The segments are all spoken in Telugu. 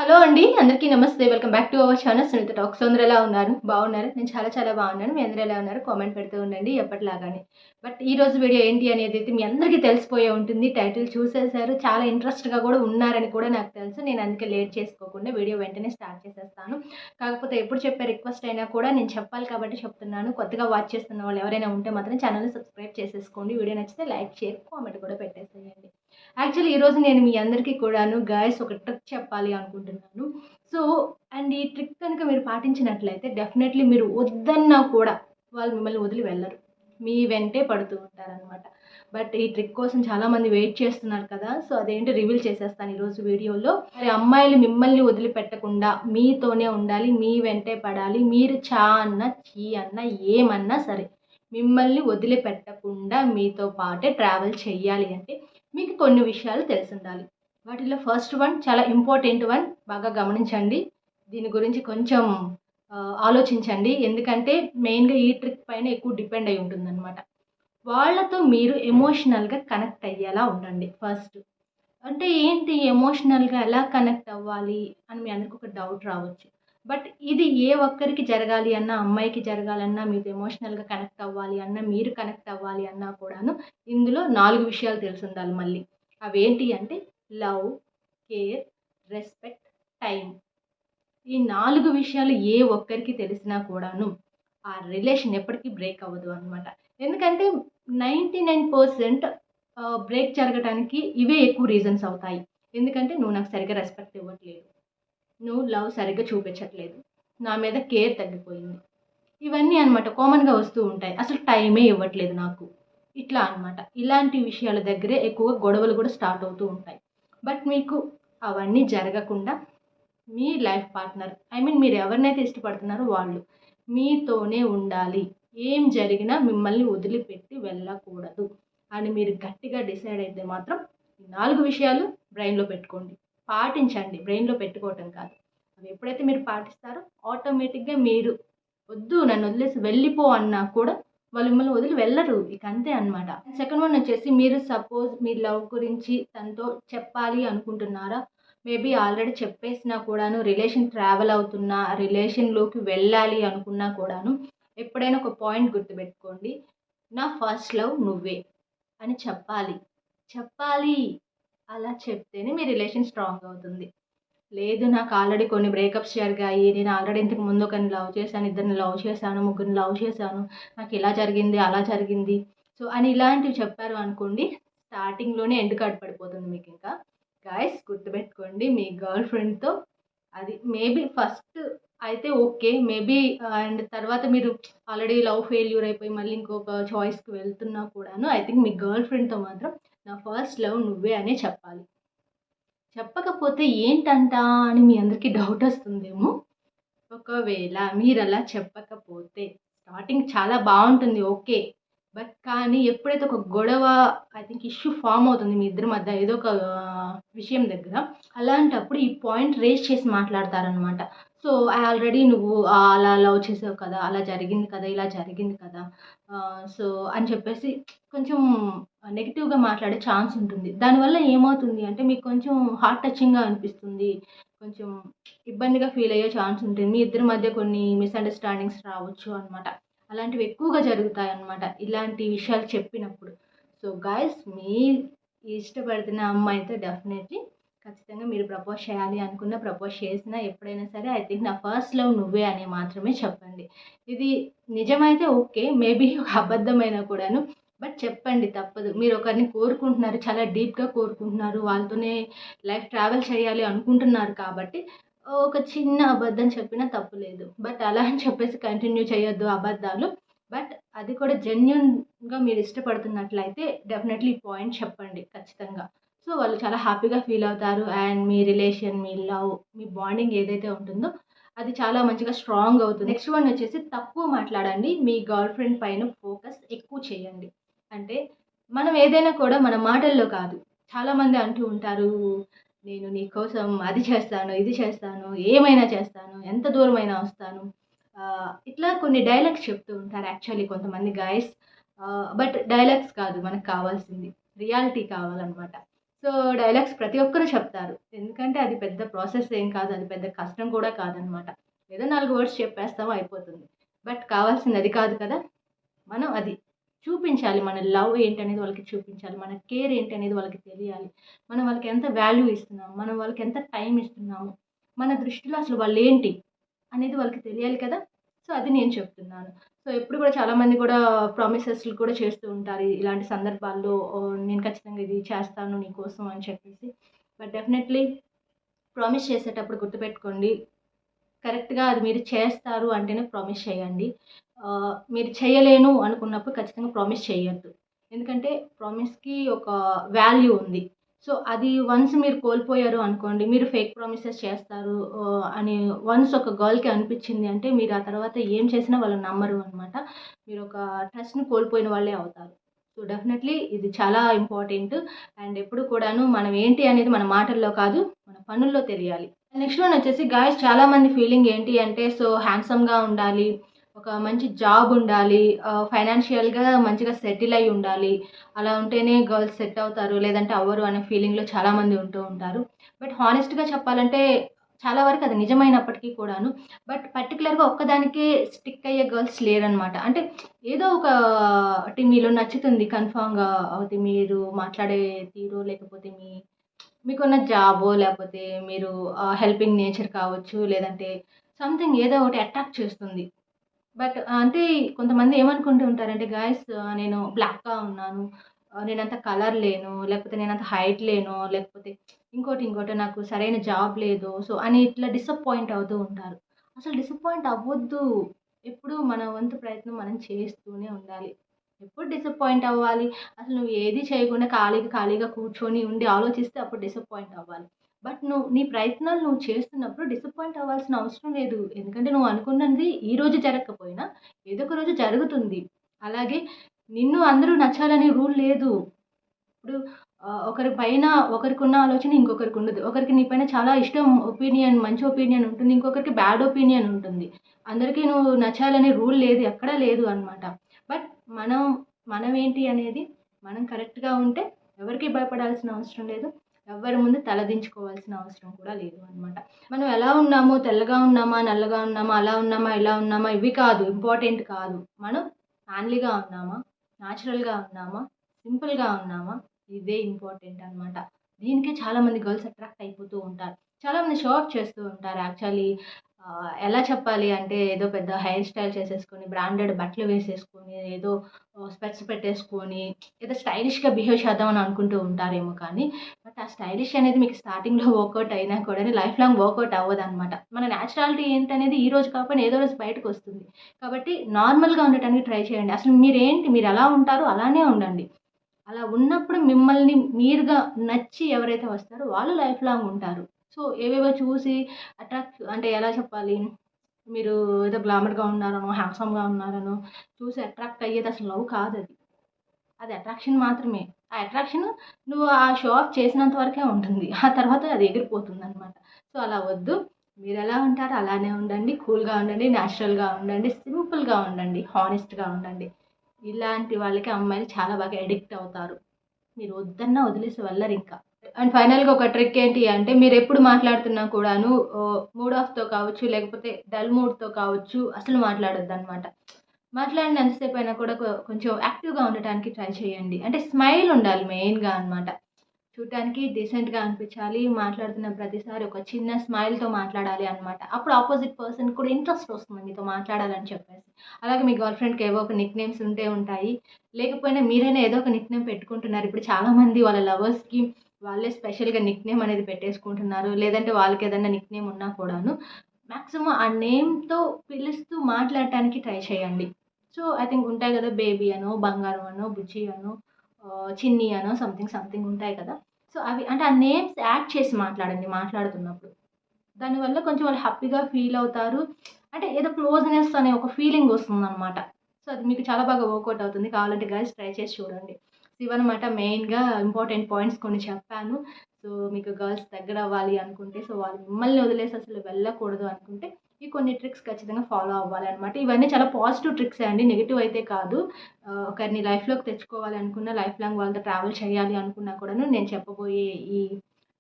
హలో అండి, అందరికీ నమస్తే. Welcome back to our channel Sunitha talks. అందరూ ఎలా ఉన్నారు? బాగున్నారు? నేను చాలా బాగున్నాను. మీ అందరూ ఎలా ఉన్నారు? కామెంట్ పెడుతూ ఉండండి ఎప్పటిలాగానే. బట్ ఈ రోజు వీడియో ఏంటి అనేది అయితే మీ అందరికీ తెలిసిపోయే ఉంటుంది. టైటిల్ చూసేశారు, చాలా ఇంట్రెస్ట్గా కూడా ఉన్నారని కూడా నాకు తెలుసు. నేను అందుకే లేట్ చేసుకోకుండా వీడియో వెంటనే స్టార్ట్ చేసేస్తాను. కాకపోతే ఎప్పుడు చెప్పే రిక్వెస్ట్ అయినా కూడా నేను చెప్పాలి కాబట్టి చెప్తున్నాను. కొత్తగా వాచ్ చేస్తున్న వాళ్ళు ఎవరైనా ఉంటే మాత్రం ఛానల్ని సబ్స్క్రైబ్ చేసేసుకోండి. వీడియో నచ్చితే లైక్, షేర్, కామెంట్ కూడా పెట్టేసేయండి. యాక్చువల్లీ ఈరోజు నేను మీ అందరికీ కూడాను గాయస్ ఒక ట్రిక్ చెప్పాలి అనుకుంటున్నాను. సో అండ్ ఈ ట్రిక్ కనుక మీరు పాటించినట్లయితే డెఫినెట్లీ మీరు వద్దన్నా కూడా వాళ్ళు మిమ్మల్ని వదిలి వెళ్ళరు, మీ వెంటే పడుతూ ఉంటారనమాట. బట్ ఈ ట్రిక్ కోసం చాలామంది వెయిట్ చేస్తున్నారు కదా, సో అదేంటి రివీల్ చేసేస్తాను ఈరోజు వీడియోలో. మరి అమ్మాయిలు మిమ్మల్ని వదిలిపెట్టకుండా మీతోనే ఉండాలి, మీ వెంటే పడాలి. మీరు చా అన్నా చీ అన్నా ఏమన్నా సరే మిమ్మల్ని వదిలిపెట్టకుండా మీతో పాటే ట్రావెల్ చేయాలి అంటే మీకు కొన్ని విషయాలు తెలిసి ఉండాలి. వాటిలో ఫస్ట్ వన్ చాలా ఇంపార్టెంట్ వన్, బాగా గమనించండి. దీని గురించి కొంచెం ఆలోచించండి, ఎందుకంటే మెయిన్గా ఈ ట్రిక్ పైన ఎక్కువ డిపెండ్ అయి ఉంటుందన్నమాట. వాళ్ళతో మీరు ఎమోషనల్గా కనెక్ట్ అయ్యేలా ఉండండి ఫస్ట్. అంటే ఏంటి ఎమోషనల్గా ఎలా కనెక్ట్ అవ్వాలి అని మీ అందరికి ఒక డౌట్ రావచ్చు. బట్ ఇది ఏ ఒక్కరికి జరగాలి అన్నా, అమ్మాయికి జరగాలన్నా, మీతో ఎమోషనల్గా కనెక్ట్ అవ్వాలి అన్నా, మీరు కనెక్ట్ అవ్వాలి అన్నా కూడాను ఇందులో 4 విషయాలు తెలిసి ఉండాలి మళ్ళీ. అవేంటి అంటే లవ్, కేర్, రెస్పెక్ట్, టైం. ఈ 4 విషయాలు ఏ ఒక్కరికి తెలిసినా కూడాను ఆ రిలేషన్ ఎప్పటికీ బ్రేక్ అవ్వదు అనమాట. ఎందుకంటే 99% బ్రేక్ జరగడానికి ఇవే ఎక్కువ రీజన్స్ అవుతాయి. ఎందుకంటే నువ్వు నాకు సరిగ్గా రెస్పెక్ట్ ఇవ్వట్లేదు, నువ్వు లవ్ సరిగ్గా చూపించట్లేదు, నా మీద కేర్ తగ్గిపోయింది, ఇవన్నీ అనమాట కామన్గా వస్తూ ఉంటాయి. అసలు టైమే ఇవ్వట్లేదు నాకు, ఇట్లా అనమాట. ఇలాంటి విషయాల దగ్గరే ఎక్కువగా గొడవలు కూడా స్టార్ట్ అవుతూ ఉంటాయి. బట్ మీకు అవన్నీ జరగకుండా మీ లైఫ్ పార్ట్నర్, మీరు ఎవరినైతే ఇష్టపడుతున్నారో వాళ్ళు మీతోనే ఉండాలి, ఏం జరిగినా మిమ్మల్ని వదిలిపెట్టి వెళ్ళకూడదు అని మీరు గట్టిగా డిసైడ్ అయితే మాత్రం ఈ 4 విషయాలు బ్రెయిన్లో పెట్టుకోండి, పాటించండి. బ్రెయిన్లో పెట్టుకోవటం కాదు, అవి ఎప్పుడైతే మీరు పాటిస్తారో ఆటోమేటిక్గా మీరు వద్దు నన్ను వదిలేసి వెళ్ళిపో అన్నా కూడా వాళ్ళు మిమ్మల్ని వదిలి వెళ్ళరు. ఇక అంతే అనమాట. సెకండ్ వన్ వచ్చేసి, మీరు సపోజ్ మీ లవ్ గురించి తనతో చెప్పాలి అనుకుంటున్నారా, మేబీ ఆల్రెడీ చెప్పేసినా కూడాను, రిలేషన్ ట్రావెల్ అవుతున్నా, రిలేషన్లోకి వెళ్ళాలి అనుకున్నా కూడాను ఎప్పుడైనా ఒక పాయింట్ గుర్తుపెట్టుకోండి, నా ఫస్ట్ లవ్ నువ్వే అని చెప్పాలి. చెప్పాలి, అలా చెప్తేనే మీ రిలేషన్ స్ట్రాంగ్ అవుతుంది. లేదు నాకు ఆల్రెడీ కొన్ని బ్రేకప్స్ జరిగాయి, నేను ఆల్రెడీ ఇంతకు ముందు ఒకరిని లవ్ చేశాను, ఇద్దరిని లవ్ చేశాను, ముగ్గురిని లవ్ చేశాను, నాకు ఇలా జరిగింది అలా జరిగింది సో అని ఇలాంటివి చెప్పారు అనుకోండి, స్టార్టింగ్లోనే ఎండ్ కార్డ్ పడిపోతుంది మీకు. ఇంకా గాయస్ గుర్తుపెట్టుకోండి, మీ గర్ల్ ఫ్రెండ్తో అది మేబీ ఫస్ట్ అయితే ఓకే, మేబీ అండ్ తర్వాత మీరు ఆల్రెడీ లవ్ ఫెయిల్యూర్ అయిపోయి మళ్ళీ ఇంకొక చాయిస్కి వెళ్తున్నా కూడాను ఐ థింక్ మీ గర్ల్ ఫ్రెండ్తో మాత్రం నా ఫస్ట్ లవ్ నువ్వే అనే చెప్పాలి. చెప్పకపోతే ఏంటంట అని మీ అందరికీ డౌట్ వస్తుందేమో. ఒకవేళ మీరు అలా చెప్పకపోతే స్టార్టింగ్ చాలా బాగుంటుంది ఓకే, బట్ కానీ ఎప్పుడైతే ఒక గొడవ ఐ థింక్ ఇష్యూ ఫామ్ అవుతుంది మీ ఇద్దరి మధ్య ఏదో ఒక విషయం దగ్గర, అలాంటప్పుడు ఈ పాయింట్ రేస్ చేసి మాట్లాడతారనమాట. సో ఆల్రెడీ నువ్వు అలా లవ్ చేసావు కదా, అలా జరిగింది కదా, ఇలా జరిగింది కదా, సో అని చెప్పేసి కొంచెం నెగిటివ్గా మాట్లాడే ఛాన్స్ ఉంటుంది. దానివల్ల ఏమవుతుంది అంటే మీకు కొంచెం హార్ట్ టచింగ్గా అనిపిస్తుంది, కొంచెం ఇబ్బందిగా ఫీల్ అయ్యే ఛాన్స్ ఉంటుంది. మీ ఇద్దరి మధ్య కొన్ని మిస్అండర్స్టాండింగ్స్ రావచ్చు అనమాట. అలాంటివి ఎక్కువగా జరుగుతాయి అన్నమాట ఇలాంటి విషయాలు చెప్పినప్పుడు. సో గాయస్, మీ ఇష్టపడుతున్న అమ్మాయితో డెఫినెట్లీ ఖచ్చితంగా మీరు ప్రపోజ్ చేయాలి అనుకున్న, ప్రపోజ్ చేసినా ఎప్పుడైనా సరే ఐ థింక్ నా ఫస్ట్ లవ్ నువ్వే అని మాత్రమే చెప్పండి. ఇది నిజమైతే ఓకే, మేబీ ఒక అబద్ధమైనా కూడాను, బట్ చెప్పండి తప్పదు. మీరు ఒకరిని కోరుకుంటున్నారు, చాలా డీప్గా కోరుకుంటున్నారు, వాళ్ళతోనే లైఫ్ ట్రావెల్ చేయాలి అనుకుంటున్నారు కాబట్టి ఒక చిన్న అబద్ధం చెప్పినా తప్పు లేదు. బట్ అలా అని చెప్పేసి కంటిన్యూ చేయొద్దు అబద్ధాలు. బట్ అది కూడా జెన్యూన్గా మీరు ఇష్టపడుతున్నట్లయితే డెఫినెట్లీ ఈ పాయింట్ చెప్పండి ఖచ్చితంగా. సో వాళ్ళు చాలా హ్యాపీగా ఫీల్ అవుతారు and me relation, me love, me bonding ఏదైతే ఉంటుందో అది చాలా మంచిగా స్ట్రాంగ్ అవుతుంది. నెక్స్ట్ వన్ వచ్చేసి తక్కువ మాట్లాడండి, మీ గర్ల్ ఫ్రెండ్ పైన ఫోకస్ ఎక్కువ చేయండి. అంటే మనం ఏదైనా కూడా మన మాటల్లో కాదు, చాలామంది అంటూ ఉంటారు నేను నీ కోసం అది చేస్తాను, ఇది చేస్తాను, ఏమైనా చేస్తాను, ఎంత దూరమైనా వస్తాను, ఇట్లా కొన్ని డైలాగ్స్ చెప్తూ ఉంటారు యాక్చువల్లీ కొంతమంది గాయస్. బట్ డైలాగ్స్ కాదు మనకు కావాల్సింది, రియాలిటీ కావాలన్నమాట. సో డైలాగ్స్ ప్రతి ఒక్కరు చెప్తారు. ఎందుకంటే అది పెద్ద ప్రాసెస్ ఏం కాదు. అది పెద్ద కష్టం కూడా కాదనమాట. ఏదో 4 వర్డ్స్ చెప్పేస్తాం అయిపోతుంది. బట్ కావాల్సింది అది కాదు కదా! మనం అది చూపించాలి. మన లవ్ ఏంటనేది వాళ్ళకి చూపించాలి. మన కేర్ ఏంటనేది వాళ్ళకి తెలియాలి. మనం వాళ్ళకి ఎంత వాల్యూ ఇస్తున్నాము, మనం వాళ్ళకి ఎంత టైం ఇస్తున్నాము, మన దృష్టిలో అసలు వాళ్ళేంటి అనేది వాళ్ళకి తెలియాలి కదా! సో అది నేను చెప్తున్నాను. సో ఎప్పుడు కూడా చాలామంది కూడా ప్రామిసెస్‌లు కూడా చేస్తూ ఉంటారు. ఇలాంటి సందర్భాల్లో నేను ఖచ్చితంగా ఇది చేస్తాను నీకోసం అని చెప్పేసి. బట్ డెఫినెట్‌లీ ప్రామిస్ చేసేటప్పుడు గుర్తుపెట్టుకోండి. కరెక్ట్‌గా అది మీరు చేస్తారు అంటేనే ప్రామిస్ చేయండి. మీరు చేయలేను అనుకున్నప్పుడు ఖచ్చితంగా ప్రామిస్ చేయొద్దు. ఎందుకంటే ప్రామిస్‌కి ఒక వాల్యూ ఉంది. సో, అది వన్స్ మీరు కోల్పోయారు అనుకోండి, మీరు ఫేక్ ప్రామిసెస్ చేస్తారు అని వన్స్ ఒక గర్ల్‌కి అనిపించింది అంటే, మీరు ఆ తర్వాత ఏం చేసినా వాళ్ళు నమ్మరు అనమాట. మీరు ఒక ట్రస్ట్‌ని కోల్పోయిన వాళ్ళే అవుతారు. సో, డెఫినెట్‌లీ ఇది చాలా ఇంపార్టెంట్. అండ్ ఎప్పుడు కూడాను మనం ఏంటి అనేది మన మాటల్లో కాదు, మన పనుల్లో తెలియాలి. నెక్స్ట్ వన్ వచ్చేసి గాయ్స్ చాలామంది ఫీలింగ్ ఏంటి అంటే సో హ్యాండ్సమ్‌గా ఉండాలి. ఒక మంచి జాబ్ ఉండాలి. ఫైనాన్షియల్‌గా మంచిగా సెటిల్ అయ్యి ఉండాలి. అలా ఉంటేనే గర్ల్స్ సెట్ అవుతారు. లేదంటే అవ్వరు అనే ఫీలింగ్‌లో చాలామంది ఉంటూ ఉంటారు. బట్ హానెస్ట్‌గా చెప్పాలంటే చాలా వరకు అది నిజమైనప్పటికీ కూడాను. బట్ పర్టిక్యులర్‌గా ఒక్కదానికే స్టిక్ అయ్యే గర్ల్స్ లేరనమాట. అంటే ఏదో ఒకటి మీలో నచ్చుతుంది కన్ఫర్మ్‌గా. అది మీరు మాట్లాడే తీరో లేకపోతే మీకున్న జాబో లేకపోతే మీరు హెల్పింగ్ నేచర్ కావచ్చు. లేదంటే సంథింగ్ ఏదో ఒకటి అట్రాక్ట్ చేస్తుంది. బట్ అంటే కొంతమంది ఏమనుకుంటూ ఉంటారంటే గాయ్స్ నేను బ్లాక్‌గా ఉన్నాను. నేనంత కలర్ లేను. లేకపోతే నేనంత హైట్ లేను. లేకపోతే ఇంకోటో నాకు సరైన జాబ్ లేదు. సో, అని ఇట్లా డిసప్పాయింట్ అవుతూ ఉంటారు. అసలు డిసప్పాయింట్ అవ్వొద్దు. ఎప్పుడు మన వంతు ప్రయత్నం మనం చేస్తూనే ఉండాలి. ఎప్పుడు డిసప్పాయింట్ అవ్వాలి? అసలు నువ్వు ఏది చేయకుండా ఖాళీగా కూర్చొని ఉండి ఆలోచిస్తే అప్పుడు డిసప్పాయింట్ అవ్వాలి. బట్ నీ ప్రయత్నాలు నువ్వు చేస్తున్నప్పుడు డిసప్పాయింట్ అవ్వాల్సిన అవసరం లేదు. ఎందుకంటే నువ్వు అనుకున్నది ఈరోజు జరగకపోయినా ఏదో ఒక రోజు జరుగుతుంది. అలాగే నిన్ను అందరూ నచ్చాలని రూల్ లేదు. ఇప్పుడు ఒకరి పైన ఒకరికున్న ఆలోచన ఇంకొకరికి ఉండదు. ఒకరికి నీ పైన చాలా ఇష్టం మంచి ఒపీనియన్ ఉంటుంది. ఇంకొకరికి బ్యాడ్ ఒపీనియన్ ఉంటుంది. అందరికీ నువ్వు నచ్చాలనే రూల్ లేదు. ఎక్కడా లేదు అనమాట. బట్ మనం మనమేంటి అనేది మనం కరెక్ట్‌గా ఉంటే ఎవరికీ భయపడాల్సిన అవసరం లేదు. ఎవ్వరి ముందు తలదించుకోవాల్సిన అవసరం కూడా లేదు అనమాట. మనం ఎలా ఉన్నాము, తెల్లగా ఉన్నామా, నల్లగా ఉన్నామా, అలా ఉన్నామా, ఇలా ఉన్నామా ఇవి కాదు ఇంపార్టెంట్ కాదు. మనం మ్యాన్లీగా ఉన్నామా, న్యాచురల్‌గా ఉన్నామా, సింపుల్‌గా ఉన్నామా ఇదే ఇంపార్టెంట్ అనమాట. దీనికే చాలామంది గర్ల్స్ అట్రాక్ట్ అయిపోతూ ఉంటారు. చాలామంది షో ఆఫ్ చేస్తూ ఉంటారు యాక్చువల్లీ. ఎలా చెప్పాలి అంటే ఏదో పెద్ద హెయిర్ స్టైల్ చేసేసుకొని, బ్రాండెడ్ బట్టలు వేసేసుకొని, ఏదో స్పెక్ట్స్ పెట్టేసుకొని, ఏదో స్టైలిష్‌గా బిహేవ్ చేద్దామని అనుకుంటూ ఉంటారేమో కానీ, బట్ ఆ స్టైలిష్ అనేది మీకు స్టార్టింగ్‌లో వర్కౌట్ అయినా కూడా లైఫ్ లాంగ్ వర్కౌట్ అవ్వదనమాట. మన న్యాచురాలిటీ ఏంటనేది ఈ రోజు కాకపోయినా ఏదో రోజు బయటకొస్తుంది. కాబట్టి నార్మల్‌గా ఉండటానికి ట్రై చేయండి. అసలు మీరేంటి, మీరెలా ఉంటారో అలానే ఉండండి. అలా ఉన్నప్పుడు మిమ్మల్ని మీరుగా నచ్చి ఎవరైతే వస్తారో వాళ్ళు లైఫ్ లాంగ్ ఉంటారు. సో, ఏవేవో చూసి అంటే ఎలా చెప్పాలి? మీరు ఏదో గ్లామర్‌గా ఉన్నారనో, హ్యాండ్సమ్‌గా ఉన్నారనో చూసి అట్రాక్ట్ అయ్యేది అసలు లవ్ కాదది. అది అట్రాక్షన్ మాత్రమే. ఆ అట్రాక్షన్ నువ్వు ఆ షో ఆఫ్ చేసినంత వరకే ఉంటుంది. ఆ తర్వాత అది ఎగిరిపోతుందనమాట. సో, అలా వద్దు. మీరెలా ఉంటారో అలానే ఉండండి. కూల్‌గా ఉండండి, న్యాచురల్‌గా ఉండండి, సింపుల్‌గా ఉండండి, హానెస్ట్‌గా ఉండండి. ఇలాంటి వాళ్ళకి అమ్మాయిలు చాలా బాగా అడిక్ట్ అవుతారు. మీరు వద్దన్నా వదిలేసి వెళ్ళరింక. అండ్ ఫైనల్‌గా ఒక ట్రిక్ ఏంటి అంటే మీరెప్పుడు మాట్లాడుతున్నా కూడాను మూడ్ ఆఫ్‌తో కావచ్చు, లేకపోతే డల్ మూడ్‌తో కావచ్చు అసలు మాట్లాడొద్దనమాట. మాట్లాడినంత సేపయినా కూడా కొంచెం యాక్టివ్‌గా ఉండటానికి ట్రై చేయండి. అంటే స్మైల్ ఉండాలి మెయిన్‌గా అనమాట. చూడటానికి డీసెంట్‌గా అనిపించాలి. మాట్లాడుతున్న ప్రతిసారి ఒక చిన్న స్మైల్‌తో మాట్లాడాలి అనమాట. అప్పుడు అపోజిట్ పర్సన్‌కి కూడా ఇంట్రెస్ట్ వస్తుంది మీతో మాట్లాడాలని చెప్పేసి. అలాగే మీ గర్ల్ ఫ్రెండ్‌కి ఏవో ఒక నిక్ నేమ్స్ ఉంటే ఉంటాయి. లేకపోయినా మీరైనా ఏదో ఒక నిక్ నేమ్ పెట్టుకుంటున్నారు. ఇప్పుడు చాలామంది వాళ్ళ లవర్స్‌కి వాళ్ళే స్పెషల్‌గా నిక్ నేమ్ అనేది పెట్టేసుకుంటున్నారు. లేదంటే వాళ్ళకేదన్నా నిక్ నేమ్ ఉన్నా కూడాను మాక్సిమం ఆ నేమ్‌తో పిలుస్తూ మాట్లాడటానికి ట్రై చేయండి. సో, ఐ థింక్ ఉంటాయి గదా! బేబీ అనో, బంగారం అనో, బుజ్జి అనో, చిన్ని అనో సంథింగ్ ఉంటాయి కదా! సో, అవి అంటే ఆ నేమ్స్ యాడ్ చేసి మాట్లాడండి మాట్లాడుతున్నప్పుడు. దానివల్ల కొంచెం వాళ్ళు హ్యాపీగా ఫీల్ అవుతారు. అంటే ఏదో క్లోజ్‌నెస్ అనే ఒక ఫీలింగ్ వస్తుందనమాట. సో, అది మీకు చాలా బాగా వర్కౌట్ అవుతుంది. కావాలంటే గైస్ ట్రై చేసి చూడండి. సో, ఇవన్నమాట మెయిన్‌గా ఇంపార్టెంట్ పాయింట్స్ కొన్ని చెప్పాను. సో, మీకు గర్ల్స్ దగ్గరవ్వాలి అనుకుంటే, సో, వాళ్ళు మిమ్మల్ని వదిలేసి అసలు వెళ్ళకూడదు అనుకుంటే, ఈ కొన్ని ట్రిక్స్ ఖచ్చితంగా ఫాలో అవ్వాలన్నమాట. ఇవన్నీ చాలా పాజిటివ్ ట్రిక్సే అండి. నెగెటివ్ అయితే కాదు. ఒకరిని లైఫ్‌లోకి తెచ్చుకోవాలి అనుకున్న, లైఫ్ లాంగ్ వాళ్ళతో ట్రావెల్ చేయాలి అనుకున్నా కూడాను నేను చెప్పబోయే ఈ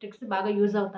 ట్రిక్స్ బాగా యూజ్ అవుతాయి.